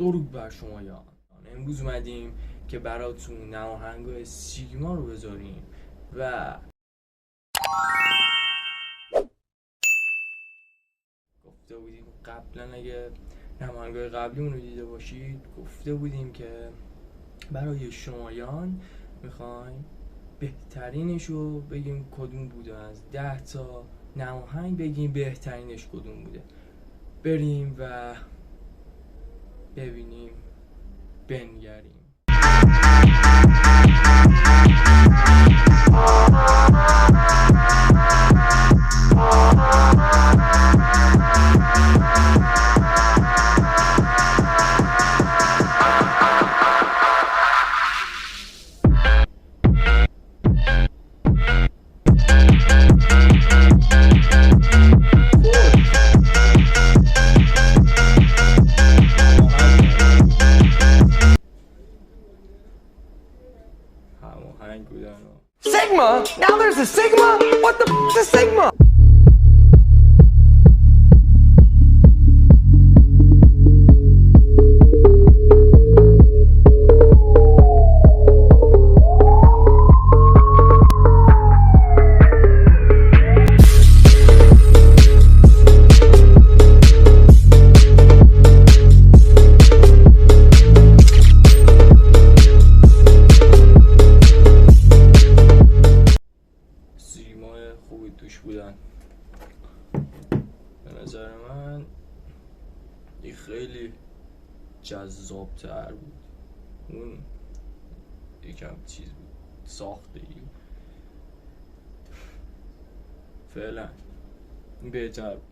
درود بر شما یا امروز اومدیم که براتون نواهنگای سیگما رو بذاریم و گفته بودیم قبلا اگه نواهنگای قبلیمون رو دیده باشید گفته بودیم که برای شمایان میخوایم بهترینش رو بگیم کدوم بوده، از 10 تا نواهنگ بگیم بهترینش کدوم بوده. بریم و ببینیم، بنگریم. Sigma? Now there's a Sigma? What the f is Sigma? خوبی توش بودن به نظر من. این خیلی جذاب تر بود، اون یکم چیز بود ساخته ای. فعلا این بهتر بود.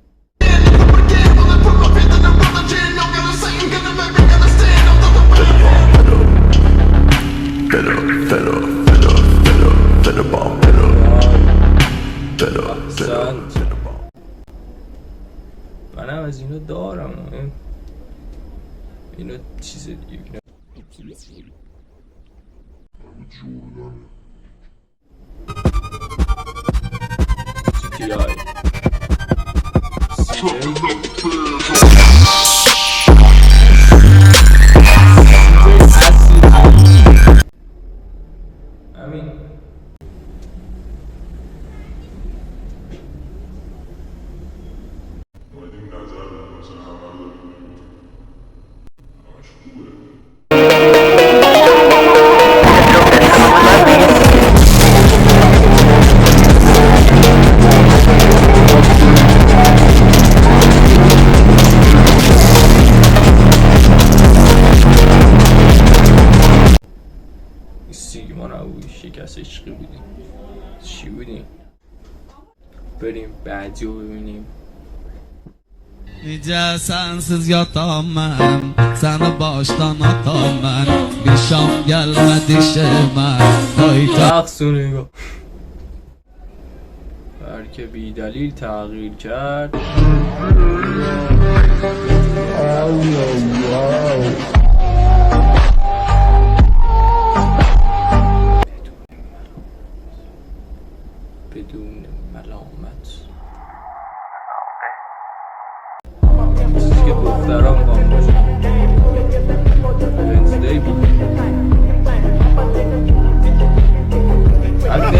منم از اینو دارم، اینو چیز دیگه همین. سیگما نبودی، شکست عشقی بودی. چی بودی؟ بریم بعدی رو ببینیم. Nice sensiz yatamam, seni baştan atamam. Bir şam gelmedi şema. تقصونی گو هر که بی دلیل تغییر کرد. بدون ملامت چیزی که دخترها میخوام باشه ونزدی بود. حد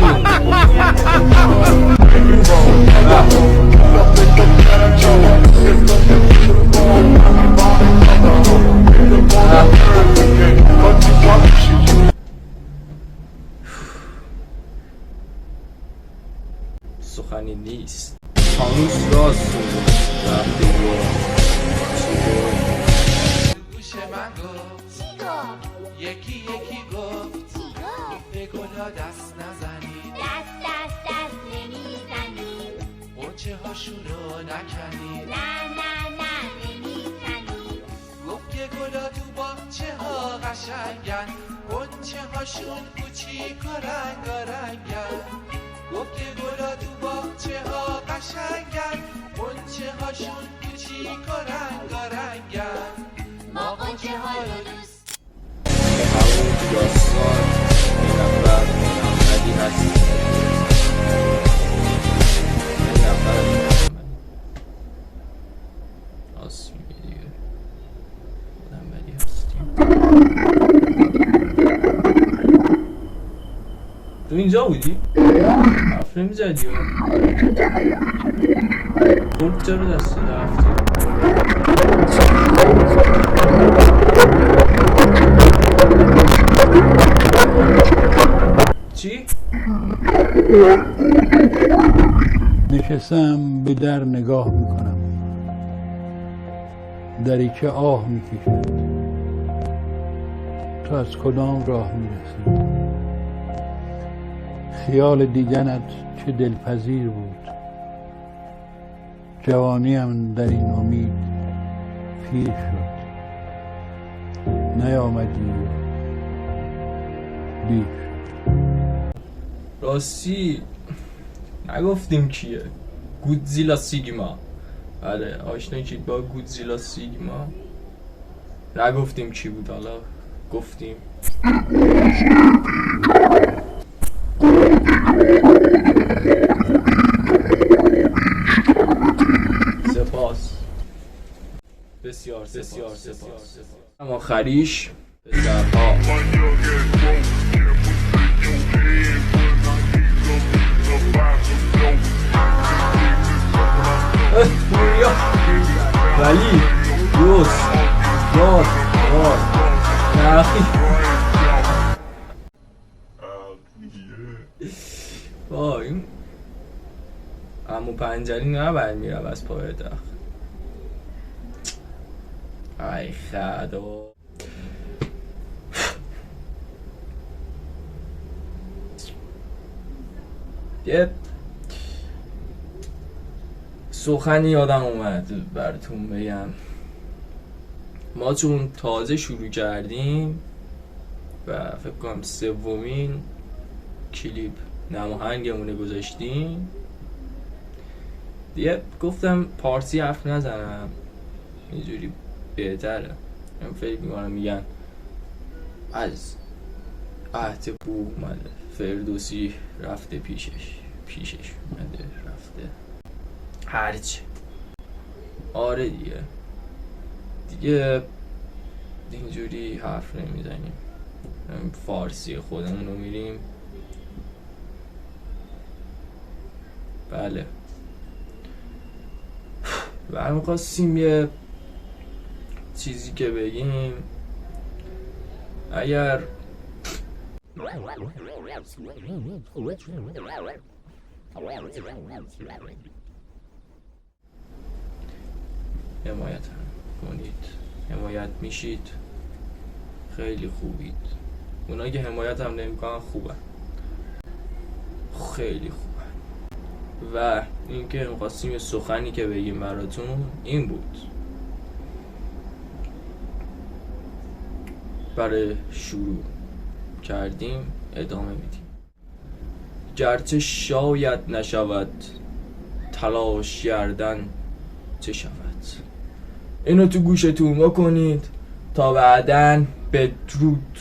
سخنی نیست. خاموش راست وقتی گوش من گفت یکی یکی گفت به گلا دست نزنی، دست نمیزنی، قنچه هاشون رو نکنی، نه نمیزنی. گفت که گلا تو باغچه ها قشنگن، قنچه هاشون کوچیک و رنگارنگن. گفت که گلا تو باغچه ها قشنگن، قنچه هاشون کوچیک و رنگارنگن. ما قنچه ها رو دوست همون داستان این نفر محمدی هست. این نفر محمدی راست میگه دیگه، محمدی هست. تو اینجا بودی؟ حرف نمیزدی ها خورد چرا دست رفتی؟ چی؟ نشستم به در نگاه میکنم، دریچه آه میکشد. تو از کدام راه میرسی؟ خیال دیدنت چه دلپذیر بود. جوانیم در این امید پیر شد. نیامدی دیر. راستی نگفتیم کیه؟ گودزیلا سیگما. بله آشنایی چید با گودزیلا سیگما؟ نگفتیم چی بود، حالا گفتیم. سپاس، بسیار سپاس. اما خریش پسرها ولی دوست داد نخی این امو پنجری نبر میرم از پای دخ. ای خدا یه سخنی یادم اومد براتون بگم. ما چون تازه شروع کردیم و فکر کنم 3مین کلیپ نماهنگمونه گذاشتیم دیگه، گفتم پارسی حرف نزنم، اینجوری بهتره. من فکر میکنم میگن از عهد بو اومده فردوسی رفته پیشش اومده رفته هرچی. آره دیگه اینجوری حرف نمیزنیم، فارسی خودمون رو میریم. بله و میخواستیم یه چیزی که بگیم، اگر حمایت کنید، حمایت میشید خیلی خوبید. اونایی که حمایت هم نمیکنن خوبن، خیلی خوبن. و اینکه می‌خواستیم یه سخنی که بگیم براتون این بود. برای شروع کردیم ادامه میدیم. گرچه شاید نشود تلاش کردن چه شود. اینو تو گوشتون بکنید تا بعدن. بدرود.